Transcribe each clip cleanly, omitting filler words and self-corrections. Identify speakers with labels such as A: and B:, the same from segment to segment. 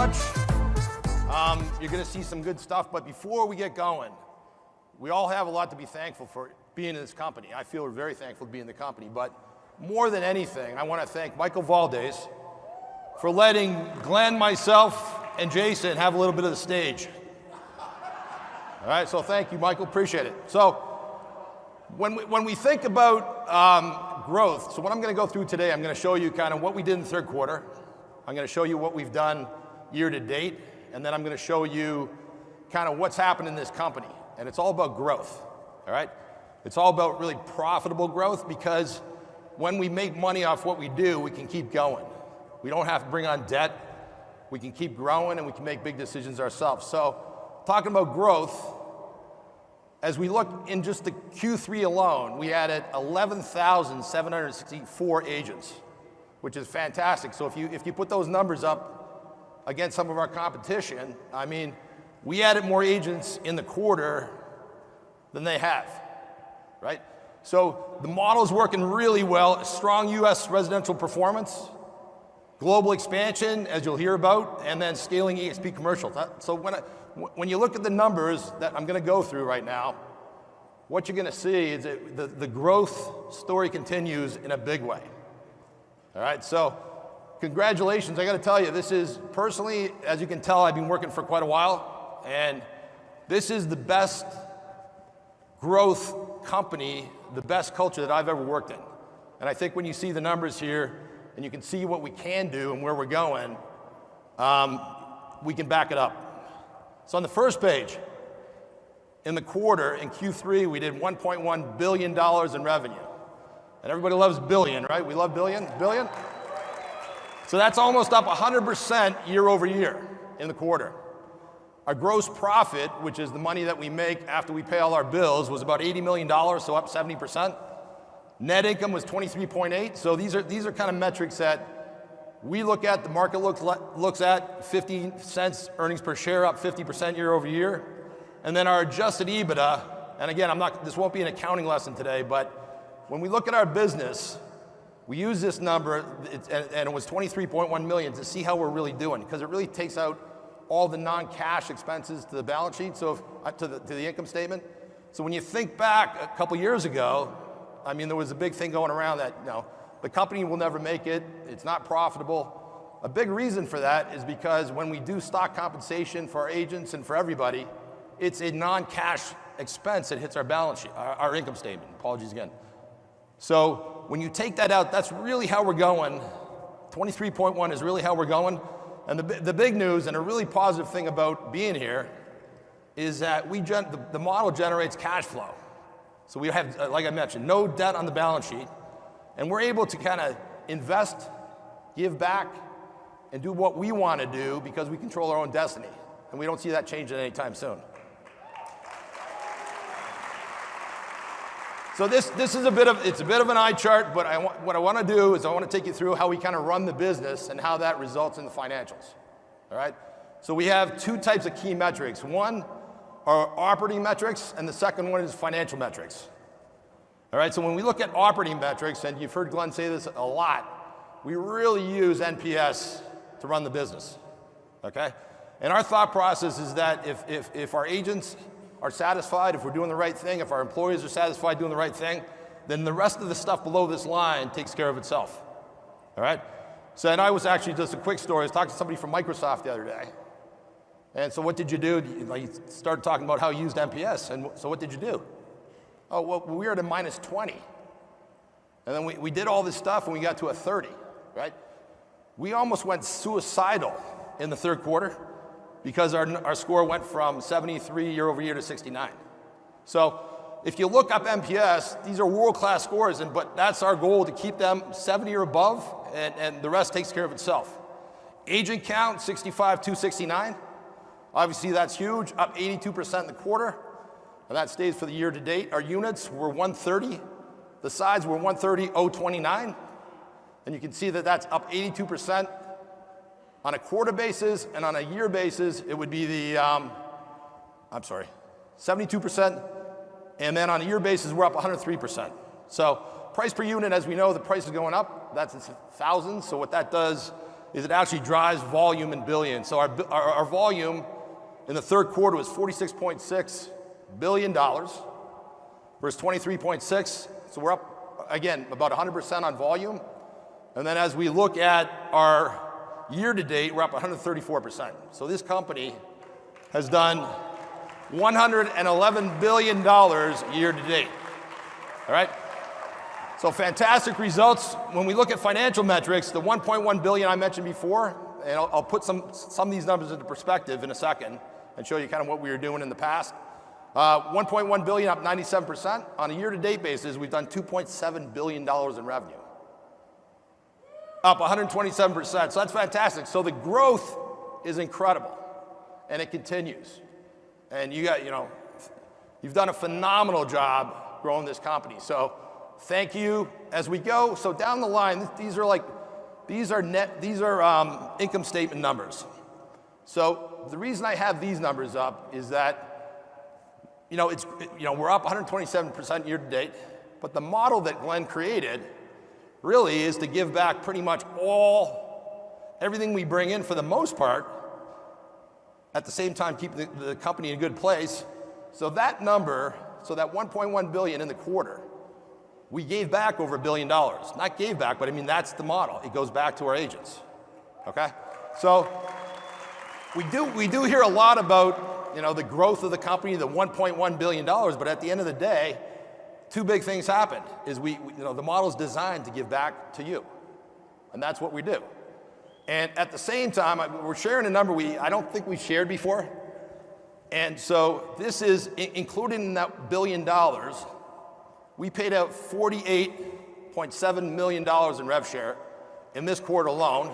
A: much. You're going to see some good stuff, but before we get going, we all have a lot to be thankful for being in this company. I feel very thankful to be in the company, but more than anything, I want to thank Michael Valdez for letting Glenn, myself, and Jason have a little bit of the stage. All right, so thank you, Michael, appreciate it. So when we think about growth, so what I'm going to go through today, I'm going to show you kind of what we did in the third quarter. I'm going to show you what we've done year to date, and then I'm going to show you kind of what's happened in this company. And it's all about growth, all right? It's all about really profitable growth, because when we make money off what we do, we can keep going. We don't have to bring on debt. We can keep growing, and we can make big decisions ourselves. So talking about growth, as we look in just the Q3 alone, we added 11,764 agents, which is fantastic. So if you put those numbers up against some of our competition, I mean, we added more agents in the quarter than they have, right? So the model's working really well. Strong US residential performance, global expansion, as you'll hear about, and then scaling EXP commercial. So when you look at the numbers that I'm gonna go through right now, what you're gonna see is that the growth story continues in a big way. All right, so congratulations. I got to tell you, this is personally, as you can tell, I've been working for quite a while, and this is the best growth company, the best culture that I've ever worked in. And I think when you see the numbers here and you can see what we can do and where we're going, we can back it up. So on the first page, in the quarter, in Q3, we did $1.1 billion in revenue. And everybody loves billion, right? We love billion? Billion? So that's almost up 100% year over year in the quarter. Our gross profit, which is the money that we make after we pay all our bills, was about $80 million, so up 70%. Net income was 23.8. So these are kind of metrics that we look at, the market looks at, 50 cents earnings per share, up 50% year over year. And then our adjusted EBITDA, and again, this won't be an accounting lesson today, but when we look at our business, we use this number, and it was 23.1 million, to see how we're really doing, because it really takes out all the non-cash expenses to the balance sheet, so to the income statement. So when you think back a couple years ago, I mean, there was a big thing going around that, you know, the company will never make it, it's not profitable. A big reason for that is because when we do stock compensation for our agents and for everybody, it's a non-cash expense that hits our balance sheet, our income statement. Apologies again. So when you take that out, that's really how we're going. 23.1 is really how we're going. And the big news and a really positive thing about being here is that the model generates cash flow. So we have, like I mentioned, no debt on the balance sheet. And we're able to kind of invest, give back, and do what we want to do because we control our own destiny. And we don't see that changing anytime soon. So this is a bit of an eye chart, but what I want to do is I want to take you through how we kind of run the business and how that results in the financials. All right? So we have two types of key metrics. One are operating metrics, and the second one is financial metrics. All right? So when we look at operating metrics, and you've heard Glenn say this a lot, we really use NPS to run the business. Okay? And our thought process is that if our agents are satisfied, if we're doing the right thing, if our employees are satisfied doing the right thing, then the rest of the stuff below this line takes care of itself. All right? So, and I was actually, just a quick story, I was talking to somebody from Microsoft the other day. And so what did you do? You started talking about how you used NPS, and so what did you do? Oh, well, we were at a minus 20. And then we did all this stuff and we got to a 30, right? We almost went suicidal in the third quarter, because our score went from 73 year over year to 69. So if you look up NPS, these are world-class scores, but that's our goal, to keep them 70 or above, and the rest takes care of itself. Agent count, 65,269. Obviously that's huge, up 82% in the quarter, and that stays for the year to date. Our units were 130. The sides were 130,029. And you can see that that's up 82%. On a quarter basis and on a year basis, it would be the, 72%. And then on a year basis, we're up 103%. So price per unit, as we know, the price is going up. That's in thousands. So what that does is it actually drives volume in billions. So our volume in the third quarter was $46.6 billion versus 23.6. So we're up, again, about 100% on volume. And then as we look at our year to date, we're up 134%. So this company has done $111 billion year to date. All right? So fantastic results. When we look at financial metrics, the $1.1 billion I mentioned before, and I'll put some of these numbers into perspective in a second and show you kind of what we were doing in the past. 1.1 billion up 97%. On a year-to-date basis, we've done $2.7 billion in revenue. Up 127%, so that's fantastic. So the growth is incredible, and it continues. And you've done a phenomenal job growing this company. So thank you. As we go, so down the line, these are income statement numbers. So the reason I have these numbers up is that we're up 127% year to date, but the model that Glenn created really is to give back pretty much everything we bring in for the most part, at the same time keep the company in a good place. So that number, that 1.1 billion in the quarter, we gave back over $1 billion. Not gave back, but I mean, that's the model. It goes back to our agents, okay? So we do hear a lot about, the growth of the company, the $1.1 billion, but at the end of the day, two big things happened, is the model's designed to give back to you, and that's what we do. And at the same time, we're sharing a number I don't think we shared before, and so this is, included in that $1 billion, we paid out $48.7 million in rev share in this quarter alone.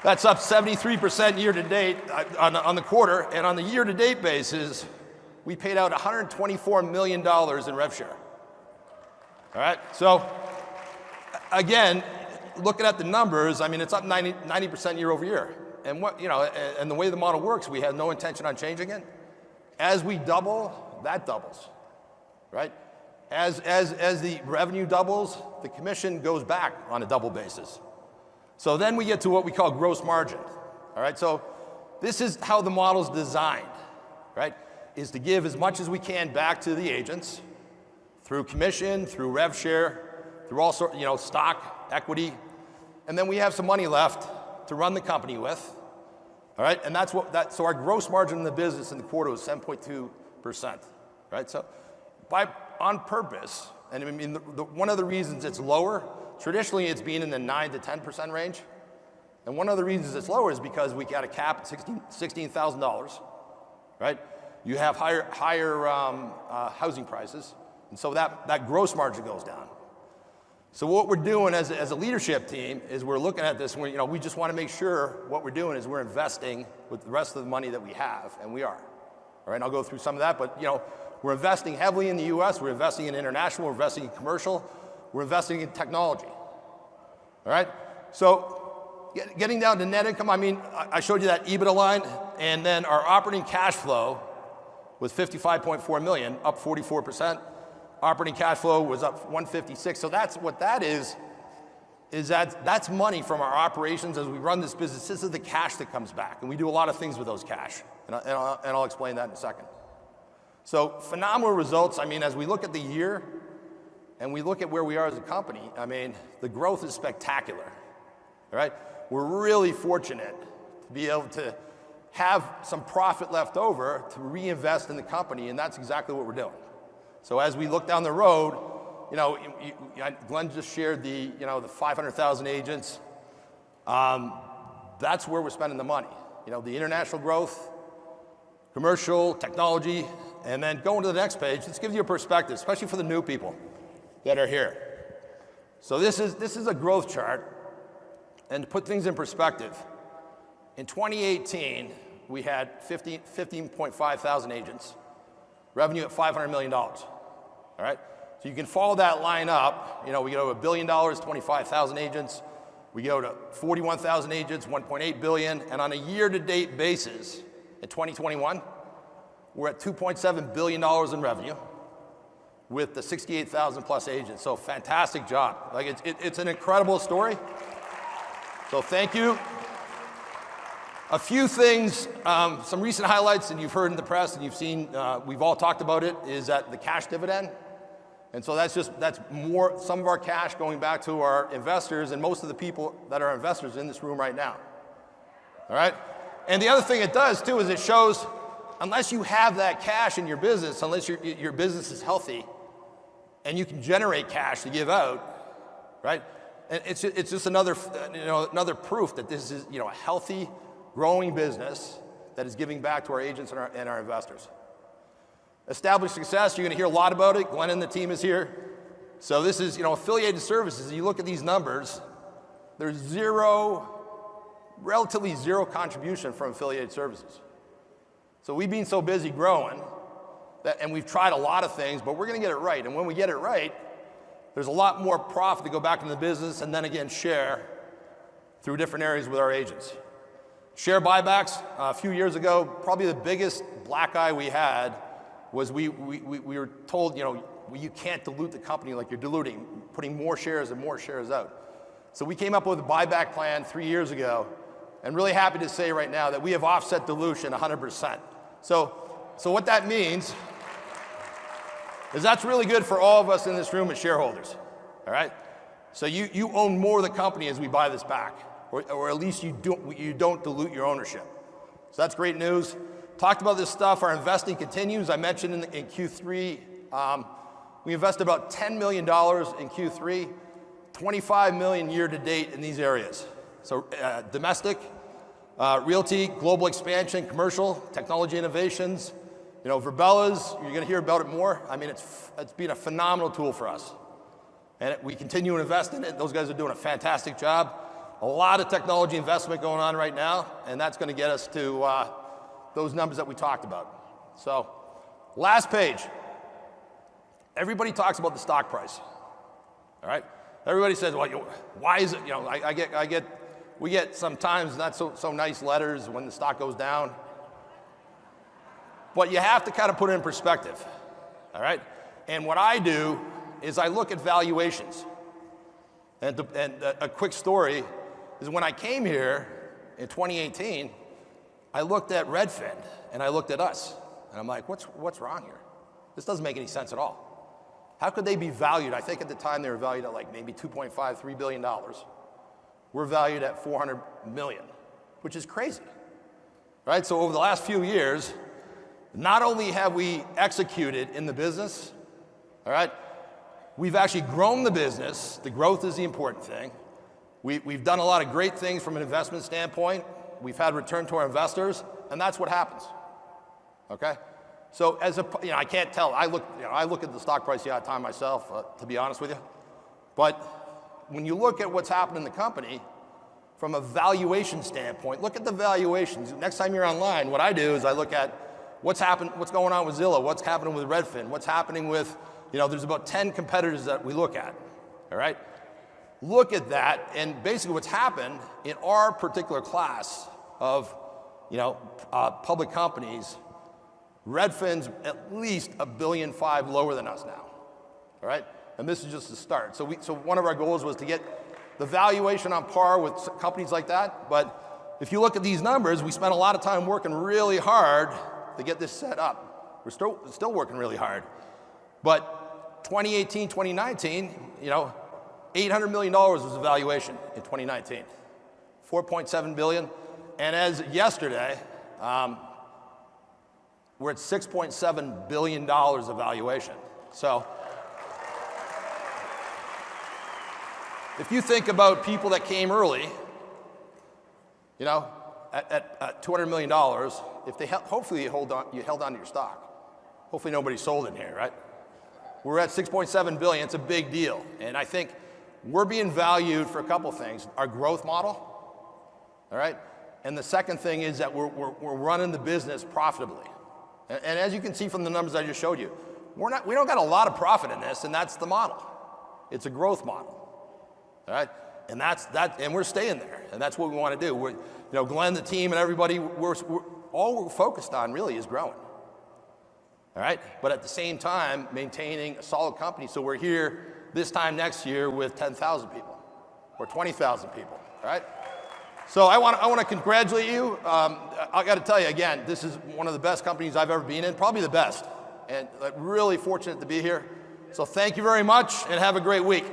A: That's up 73% year to date on the quarter, and on the year to date basis, we paid out $124 million in rev share. All right, so again, looking at the numbers, I mean, it's up 90% year over year. And and the way the model works, we have no intention on changing it. As we double, that doubles, right? As the revenue doubles, the commission goes back on a double basis. So then we get to what we call gross margin, all right? So this is how the model's designed, right? Is to give as much as we can back to the agents through commission, through rev share, through all sorts, stock, equity, and then we have some money left to run the company with, all right? And so our gross margin in the business in the quarter was 7.2%, right? So on purpose, and I mean, one of the reasons it's lower, traditionally it's been in the 9 to 10% range, and one of the reasons it's lower is because we got a cap at $16,000, right? You have higher housing prices, and so that gross margin goes down. So what we're doing as a leadership team is we're looking at this, and we just want to make sure what we're doing is we're investing with the rest of the money that we have, and we are. All right, and I'll go through some of that, but we're investing heavily in the US, we're investing in international, we're investing in commercial, we're investing in technology. All right, so getting down to net income, I mean, I showed you that EBITDA line, and then our operating cash flow was $55.4 million, up 44%. Operating cash flow was up 156. So that's what that is that's money from our operations as we run this business. This is the cash that comes back, and we do a lot of things with those cash, and I'll explain that in a second. So phenomenal results. I mean, as we look at the year and we look at where we are as a company, I mean, the growth is spectacular, all right? We're really fortunate to be able to have some profit left over to reinvest in the company, and that's exactly what we're doing. So as we look down the road, Glenn just shared the 500,000 agents. That's where we're spending the money. The international growth, commercial, technology, and then going to the next page. This gives you a perspective, especially for the new people that are here. So this is a growth chart, and to put things in perspective, in 2018, we had 15.5 thousand agents, revenue at $500 million, all right? So you can follow that line up. We go to $1 billion, 25,000 agents. We go to 41,000 agents, 1.8 billion, and on a year-to-date basis, in 2021, we're at $2.7 billion in revenue with the 68,000 plus agents. So fantastic job. Like it's an incredible story. So thank you. A few things, some recent highlights, and you've heard in the press and you've seen, we've all talked about it, is that the cash dividend. And so that's more, some of our cash going back to our investors and most of the people that are investors in this room right now. All right? And the other thing it does too is it shows, unless you have that cash in your business, unless your business is healthy and you can generate cash to give out, right? And it's just another, another proof that this is, a healthy, growing business that is giving back to our agents and our investors. Established success, you're going to hear a lot about it. Glenn and the team is here. So this is, affiliated services. You look at these numbers, there's relatively zero contribution from affiliated services. So we've been so busy growing, and we've tried a lot of things, but we're going to get it right. And when we get it right, there's a lot more profit to go back into the business and then again share through different areas with our agents. Share buybacks, a few years ago, probably the biggest black eye we had was we were told, you can't dilute the company like you're diluting, putting more shares and more shares out. So we came up with a buyback plan 3 years ago, and really happy to say right now that we have offset dilution 100%. So what that means is that's really good for all of us in this room as shareholders, all right? So you own more of the company as we buy this back, or at least you don't dilute your ownership. So that's great news. Talked about this stuff. Our investing continues. I mentioned in Q3, we invested about $10 million in Q3, $25 million year to date in these areas. So domestic, realty, global expansion, commercial, technology innovations, Verbella's, you're going to hear about it more. I mean, it's been a phenomenal tool for us. And we continue to invest in it. Those guys are doing a fantastic job. A lot of technology investment going on right now, and that's going to get us to those numbers that we talked about. So, last page. Everybody talks about the stock price, all right? Everybody says, well, why is it, we get sometimes not so nice letters when the stock goes down. But you have to kind of put it in perspective, all right? And what I do is I look at valuations. And a quick story is when I came here in 2018, I looked at Redfin and I looked at us. And I'm like, what's wrong here? This doesn't make any sense at all. How could they be valued? I think at the time they were valued at like maybe $2.5, $3 billion. We're valued at $400 million, which is crazy, right? So over the last few years, not only have we executed in the business, all right, we've actually grown the business. The growth is the important thing. We've done a lot of great things from an investment standpoint. We've had return to our investors, and that's what happens, okay? So I can't tell. I look at the stock price the odd time myself, to be honest with you. But when you look at what's happened in the company, from a valuation standpoint, look at the valuations. Next time you're online, what I do is I look at what's going on with Zillow, what's happening with Redfin, what's happening with, there's about 10 competitors that we look at, all right? Look at that, and basically what's happened in our particular class of, public companies, Redfin's at least $1.5 billion lower than us now, all right? And this is just the start. So one of our goals was to get the valuation on par with companies like that, but if you look at these numbers, we spent a lot of time working really hard to get this set up. We're still working really hard. But 2018, 2019, $800 million was the valuation in 2019. $4.7 billion. And as yesterday, we're at $6.7 billion of valuation. So if you think about people that came early, at $200 million, if they hopefully you held on to your stock. Hopefully nobody sold in here, right? We're at $6.7 billion. It's a big deal. And I think we're being valued for a couple things. Our growth model, all right? And the second thing is that we're running the business profitably. And as you can see from the numbers I just showed you, we don't got a lot of profit in this, and that's the model. It's a growth model, all right? And and we're staying there, and that's what we want to do. Glenn, the team, and everybody, all we're focused on really is growing. All right, but at the same time, maintaining a solid company. So we're here this time next year with 10,000 people or 20,000 people, all right? So I want to congratulate you. I got to tell you again, this is one of the best companies I've ever been in, probably the best, and really fortunate to be here. So thank you very much, and have a great week.